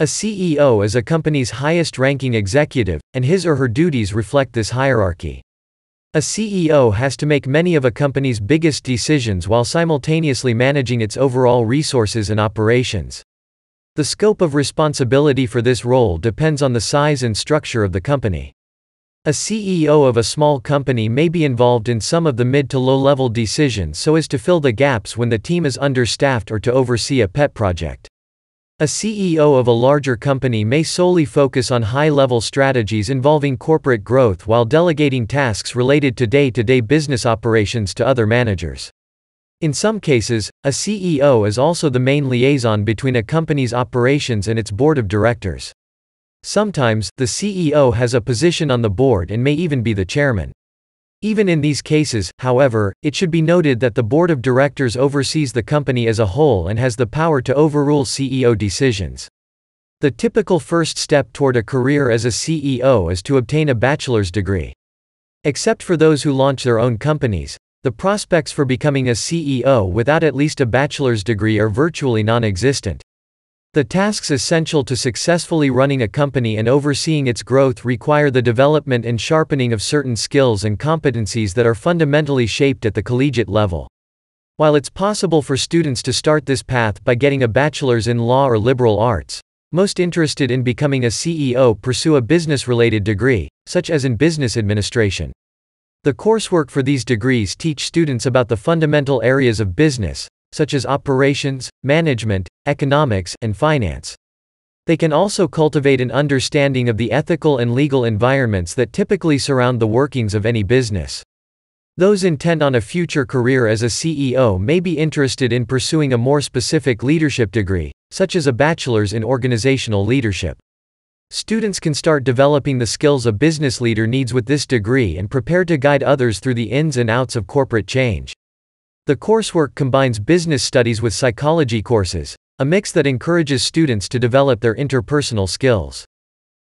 A CEO is a company's highest-ranking executive, and his or her duties reflect this hierarchy. A CEO has to make many of a company's biggest decisions while simultaneously managing its overall resources and operations. The scope of responsibility for this role depends on the size and structure of the company. A CEO of a small company may be involved in some of the mid to low-level decisions so as to fill the gaps when the team is understaffed or to oversee a pet project. A CEO of a larger company may solely focus on high-level strategies involving corporate growth while delegating tasks related to day-to-day business operations to other managers. In some cases, a CEO is also the main liaison between a company's operations and its board of directors. Sometimes, the CEO has a position on the board and may even be the chairman. Even in these cases, however, it should be noted that the board of directors oversees the company as a whole and has the power to overrule CEO decisions. The typical first step toward a career as a CEO is to obtain a bachelor's degree. Except for those who launch their own companies, the prospects for becoming a CEO without at least a bachelor's degree are virtually non-existent. The tasks essential to successfully running a company and overseeing its growth require the development and sharpening of certain skills and competencies that are fundamentally shaped at the collegiate level. While it's possible for students to start this path by getting a bachelor's in law or liberal arts, most interested in becoming a CEO pursue a business-related degree, such as in business administration. The coursework for these degrees teach students about the fundamental areas of business, such as operations, management, economics, and finance. They can also cultivate an understanding of the ethical and legal environments that typically surround the workings of any business. Those intent on a future career as a CEO may be interested in pursuing a more specific leadership degree, such as a bachelor's in organizational leadership. Students can start developing the skills a business leader needs with this degree and prepare to guide others through the ins and outs of corporate change. The coursework combines business studies with psychology courses, a mix that encourages students to develop their interpersonal skills.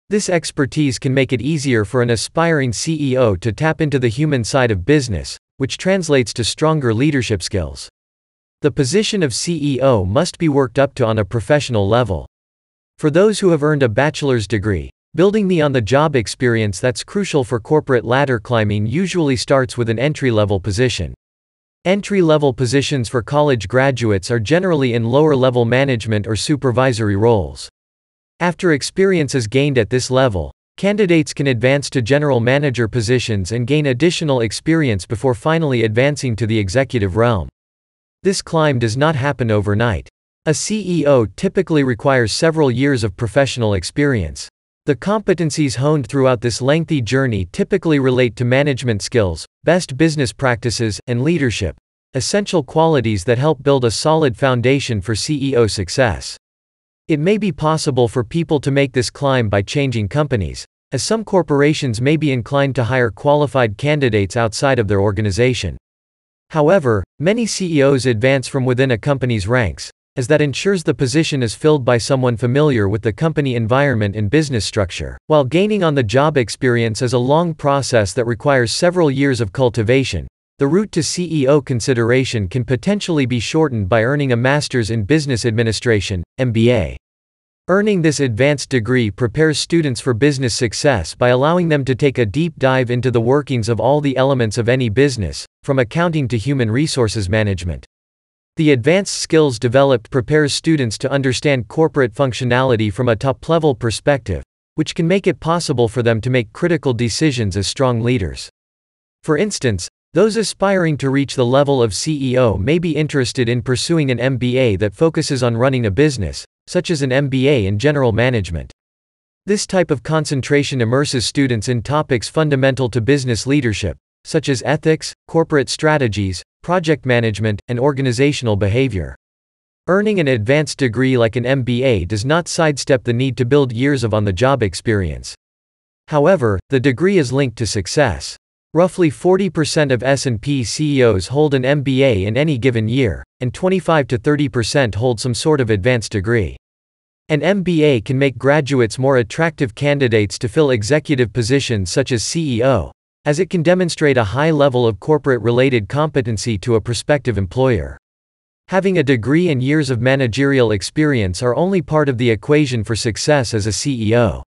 This expertise can make it easier for an aspiring CEO to tap into the human side of business, which translates to stronger leadership skills. The position of CEO must be worked up to on a professional level. For those who have earned a bachelor's degree, building the on-the-job experience that's crucial for corporate ladder climbing usually starts with an entry-level position. Entry-level positions for college graduates are generally in lower-level management or supervisory roles. After experience is gained at this level, candidates can advance to general manager positions and gain additional experience before finally advancing to the executive realm. This climb does not happen overnight. A CEO typically requires several years of professional experience. The competencies honed throughout this lengthy journey typically relate to management skills, best business practices, and leadership, essential qualities that help build a solid foundation for CEO success. It may be possible for people to make this climb by changing companies, as some corporations may be inclined to hire qualified candidates outside of their organization. However, many CEOs advance from within a company's ranks, as that ensures the position is filled by someone familiar with the company environment and business structure. While gaining on-the-job experience is a long process that requires several years of cultivation, the route to CEO consideration can potentially be shortened by earning a master's in business administration, MBA. Earning this advanced degree prepares students for business success by allowing them to take a deep dive into the workings of all the elements of any business, from accounting to human resources management. The advanced skills developed prepares students to understand corporate functionality from a top-level perspective, which can make it possible for them to make critical decisions as strong leaders. For instance, those aspiring to reach the level of CEO may be interested in pursuing an MBA that focuses on running a business, such as an MBA in general management. This type of concentration immerses students in topics fundamental to business leadership, such as ethics, corporate strategies, project management, and organizational behavior. Earning an advanced degree like an MBA does not sidestep the need to build years of on-the-job experience. However, the degree is linked to success. Roughly 40% of S&P CEOs hold an MBA in any given year, and 25 to 30% hold some sort of advanced degree. An MBA can make graduates more attractive candidates to fill executive positions such as CEO, as it can demonstrate a high level of corporate-related competency to a prospective employer. Having a degree and years of managerial experience are only part of the equation for success as a CEO.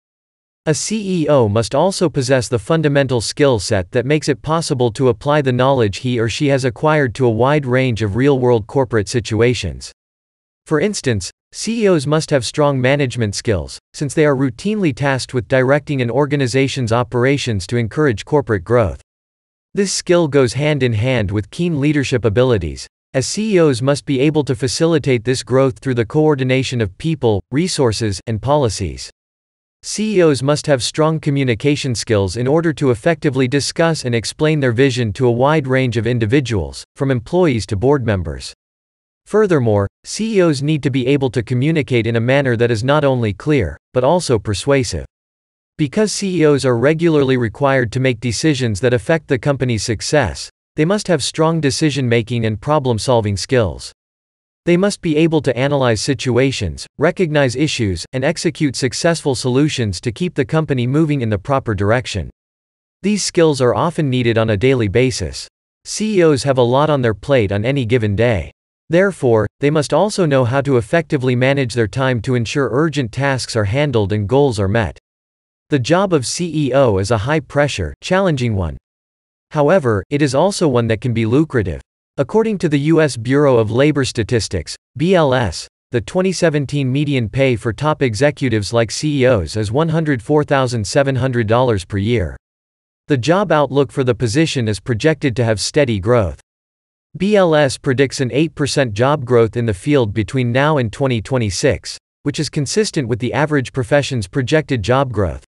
A CEO must also possess the fundamental skill set that makes it possible to apply the knowledge he or she has acquired to a wide range of real-world corporate situations. For instance, CEOs must have strong management skills, since they are routinely tasked with directing an organization's operations to encourage corporate growth. This skill goes hand in hand with keen leadership abilities, as CEOs must be able to facilitate this growth through the coordination of people, resources, and policies. CEOs must have strong communication skills in order to effectively discuss and explain their vision to a wide range of individuals, from employees to board members. Furthermore, CEOs need to be able to communicate in a manner that is not only clear, but also persuasive. Because CEOs are regularly required to make decisions that affect the company's success, they must have strong decision-making and problem-solving skills. They must be able to analyze situations, recognize issues, and execute successful solutions to keep the company moving in the proper direction. These skills are often needed on a daily basis. CEOs have a lot on their plate on any given day. Therefore, they must also know how to effectively manage their time to ensure urgent tasks are handled and goals are met. The job of CEO is a high-pressure, challenging one. However, it is also one that can be lucrative. According to the U.S. Bureau of Labor Statistics, BLS, the 2017 median pay for top executives like CEOs is $104,700 per year. The job outlook for the position is projected to have steady growth. BLS predicts an 8% job growth in the field between now and 2026, which is consistent with the average profession's projected job growth.